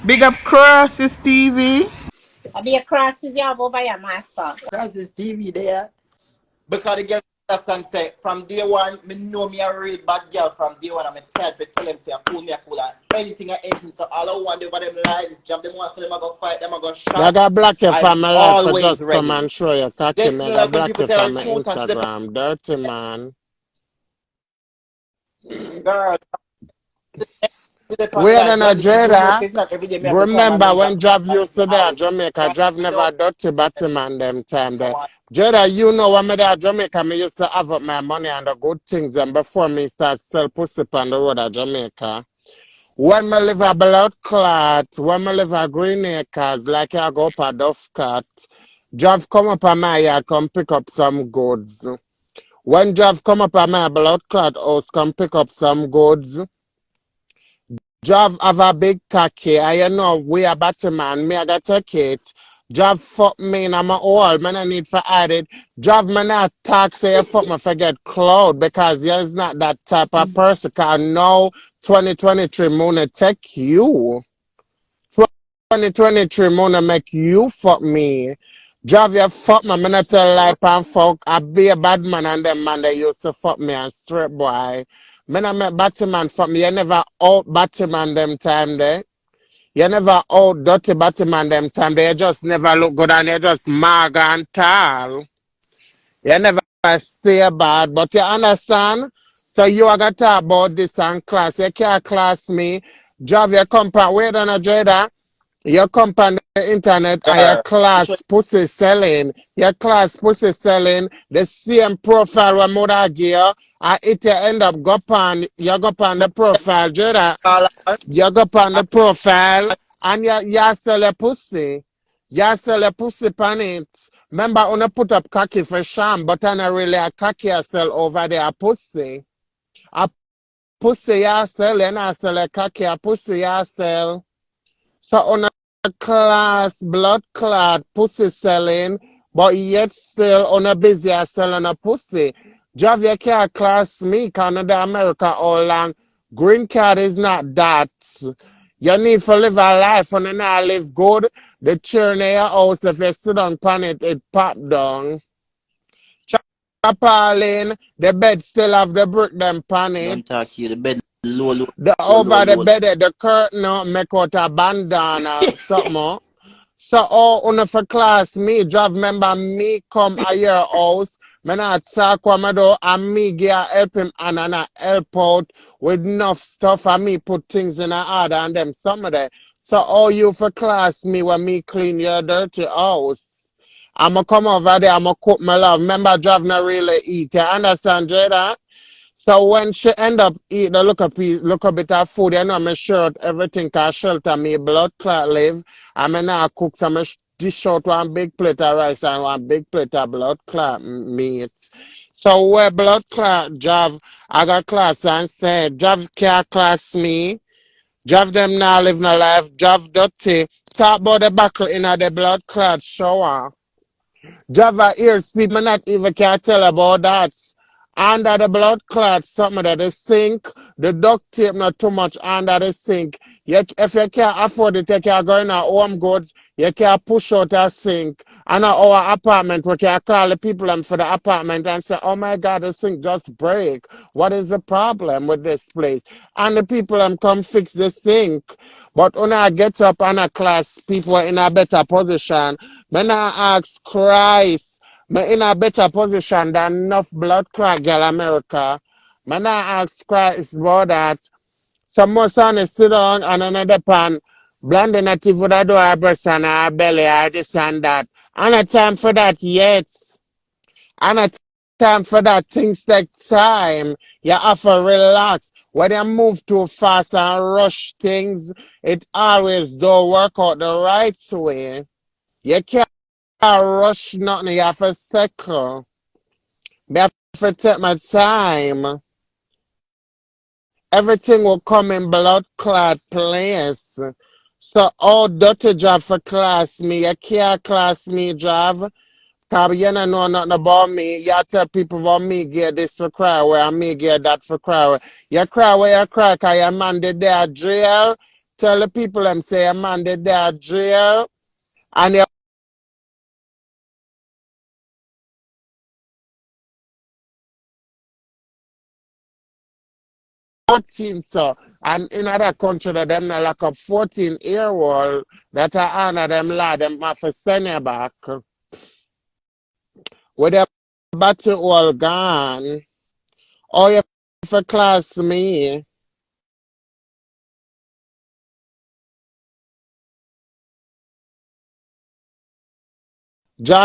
Big up Crosses TV. I be a crosses you have over your master. That's his TV there. Because the girl that song say, from day one, me know me a real bad girl from day one. I'm a tired for tell them say, cool me a cool. Anything I anything. So all I want over them lives, jump them once, so them I go fight, them I go You shot. got block your I'm family life for always just come ready. and show your cocky, They man. You feel got like when block people your tell her the family truth and she the Instagram. Dirty man. girl. We Like, in a girl, this is your work. Jada. It's not every day me have to come and Remember me when back Jav and used to there out. Jamaica, Right? Jav So, never dirty Batman them time there. Jada, you know when me there Jamaica, me used to have up my money and the good things and before me start sell pussy on the road of Jamaica. When me live a blood clot, when me live a green acres, like I go up a Duff cut, Jav come up on my yard, come pick up some goods. When Jav come up on my blood clot house, come pick up some goods. Jav have a big cocky, and you know, we a Batman, me I got take it. Jav fuck me in my all, man I need for add it. Jav man not talk say you fuck me forget cloud because you're not that type of person. Cause now 2023 Mona take you. 2023 Mona make you fuck me. Jav you fuck me, man I tell lie and fuck. I be a bad man and them man they used to fuck me and straight boy. Man, I met Batman fuck me. You never out Batman them time there. You never out dirty Batman them time there. You just never look good and you just mag and tall. You never stay bad, but you understand? So you are gonna talk about this and class. You can't class me. Job your company. Wait on a Jada. Your company internet and your girl, this way, class pussy selling. Your class pussy selling the same profile with mother gear. And it you end up you go on the profile, Jada. all I You go on the want, profile and you sell your pussy. You sell your pussy pan it. Remember, I put up cocky for sham, but I not really a cocky you sell over there, a pussy. A pussy you sell, and I sell a cocky, a pussy you sell. So on a class, blood clot, pussy selling, but yet still on a busy selling a pussy. Javier can't class me, Canada, America, all long. Green card is not that. You need to live a life and you not live good. The churn in your house, if you sit on pan it, it pop down. Appalling, the bed still have the brick them pan it. don't talk to you. The bed low, low, The low, low, over the low. bed, the curtain make out a bandana, something. So all on for class me, job member me come a your house. Me not talk what me do and me get help him and I help out with enough stuff and me put things in a order and them some of that. So all you for class me when me clean your dirty house. I'ma come over there, I'ma cook my love. Remember job not really eat. You understand, Jada? So when she end up eat the look a bit of food, you know, me shirt, everything can shelter me, blood clot live. I mean, now cook some dish out one big plate of rice and one big plate of blood clot meat. So where blood clot, Jav, I got class and said, Jav can't class me. Jav them now live no life, Jav dirty. Talk about the buckle in the blood clot shower. Java ears, people not even can tell about that. Under the blood clot, something that the sink, the duct tape not too much under the sink. If you can't afford it, you can go in a home goods, you can push out a sink. And our apartment, we can call the people for the apartment and say, oh my God, the sink just break. What is the problem with this place? And the people come fix the sink. But when I get up and a class, people are in a better position. When I ask Christ, me in a better position than enough blood clot girl America. Man, I ask Christ about that. Some more son is sit down and another pan. Blondi native would I do her breast and her belly or this and that. And a time for that yet. And a time for that things take time. You have to relax. When you move too fast and rush things, it always don't work out the right way. You can't rush nothing, you have to circle. I have to take my time. Everything will come in blood clot place. So all dirty job for class me. You can't class me job. Cause you don't know nothing about me. You tell people about me get this for cry away and me get that for cry away. You cry away, you cry cause your man did there jail. tell the people them say a man they there jail and they 14 so and in other country that them not like a 14-year-old that are honor them lad them have to send you back with the battery all gone or you for class me job